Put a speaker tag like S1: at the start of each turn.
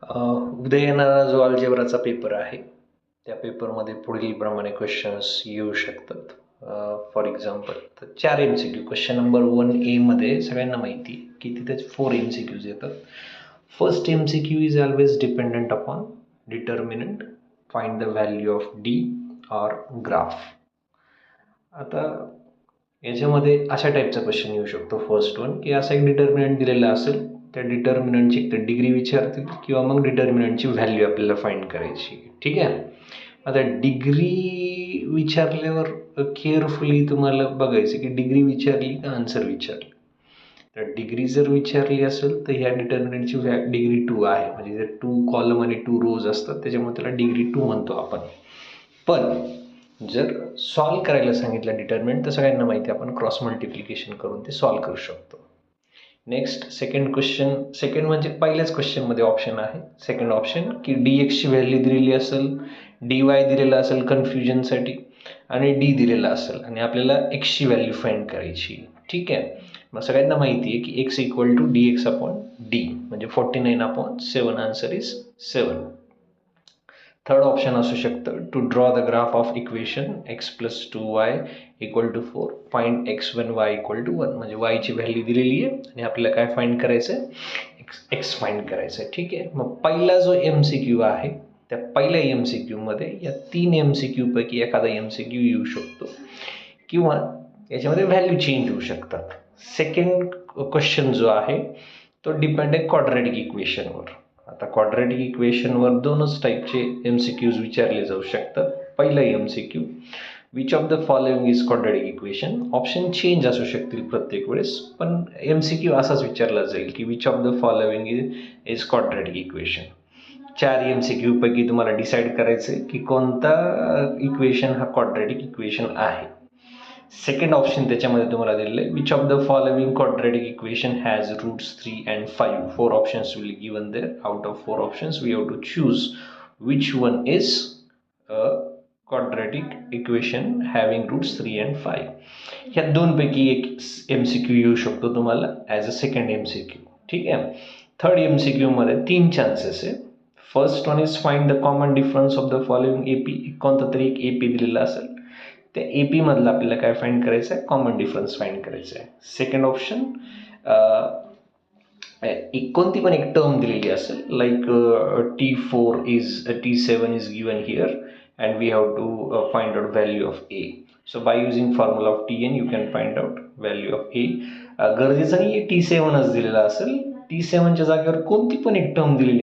S1: उद्या येणारा जो अल्जेब्राचा पेपर आहे त्या पेपरमध्ये पुढील प्रमाणे क्वेश्चन्स येऊ शकतात. फॉर एक्झाम्पल तर 4 MCQ. क्वेश्चन नंबर 1A मध्ये सगळ्यांना माहिती आहे की तिथेच 4 MCQs येतात. First MCQ is always dependent upon determinant, find the value of D or graph. आता याच्यामध्ये अशा टाईपचा क्वेश्चन येऊ शकतो. फर्स्ट वन की असा एक डिटर्मिनंट दिलेला असेल, त्या डिटर्मिनंटची एक तर डिग्री विचारतील किंवा मग डिटर्मिनंटची व्हॅल्यू आपल्याला फाइंड करायची. ठीक आहे. आता डिग्री विचारल्यावर केअरफुली तुम्हाला बघायचं की डिग्री विचारली का आन्सर विचारली. तर डिग्री जर विचारली असेल तर ह्या डिटर्मिनंटची डिग्री 2 आहे. म्हणजे जर 2 कॉलम आणि 2 रोज असतात त्याच्यामुळे त्याला डिग्री 2 म्हणतो आपण. पण जर सॉल्व करायला सांगितलं डिटर्मिनंट तर सगळ्यांना माहिती आहे आपण क्रॉस मल्टिप्लिकेशन करून ते सॉल्व करू शकतो. Next second question. सेकंड म्हणजे पहिल्याच क्वेश्चनमध्ये ऑप्शन आहे. सेकंड ऑप्शन की dx ची व्हॅल्यू दिलेली असेल, dy दिलेला असेल कन्फ्युजनसाठी आणि d दिलेला असेल आणि आपल्याला x ची व्हॅल्यू फाइंड करायची. ठीक आहे. मग सगळ्यांना माहिती आहे की x equal to dx upon d म्हणजे 49/7. Answer is 7. थर्ड ऑप्शन असू शकतं to draw the graph of equation x + 2y equal to 4 find x1 y equal to 1. म्हणजे y ची व्हॅल्यू दिलेली आहे आणि आपल्याला काय फाइंड करायचं आहे, x फाइंड करायचं आहे. ठीक आहे. मग पहिला जो MCQ आहे त्या पहिल्या MCQ मध्ये या 3 MCQ पैकी एखादा MCQ येऊ शकतो किंवा याच्यामध्ये व्हॅल्यू चेंज होऊ शकतात. सेकंड क्वेश्चन जो आहे तो डिपेंड आहे क्वाड्रॅटिक इक्वेशनवर. आता क्वाड्रॅटिक इक्वेशनवर दोनच टाईपचे MCQs विचारले जाऊ शकतात. पहिला MCQ which of the following is quadratic equation. Option change असू शकतील प्रत्येक वेळेस, पण MCQ असाच विचारला जाईल की which of the following is quadratic equation. 4 MCQ पैकी तुम्हाला डिसाईड करायचं की कोणता इक्वेशन हा क्वाड्रॅटिक इक्वेशन आहे. सेकंड ऑप्शन त्याच्यामध्ये तुम्हाला दिलेलं आहे which of the following quadratic equation has roots 3 and 5. 4 options will be given there. Out of 4 options we have to choose which one is a quadratic equation having roots 3 and 5. ह्या दोन पैकी एक MCQ येऊ शकतो तुम्हाला as a second MCQ. ठीक आहे. Third MCQ मध्ये 3 चान्सेस आहे. First one is find the common difference of the following AP. कोणता तरी एक AP दिलेला असेल, त्या AP मधला आपल्याला काय फाइंड करायचं आहे, कॉमन डिफरन्स फाइंड करायचं आहे. सेकंड ऑप्शन कोणती पण एक टर्म दिलेली असेल like T7 is given here and we have to find out value of A. So by using formula of Tn you can find out value of A. गरजेचं नाही T7च दिलेला असेल, T7च्या जागेवर कोणती पण एक टर्म दिलेली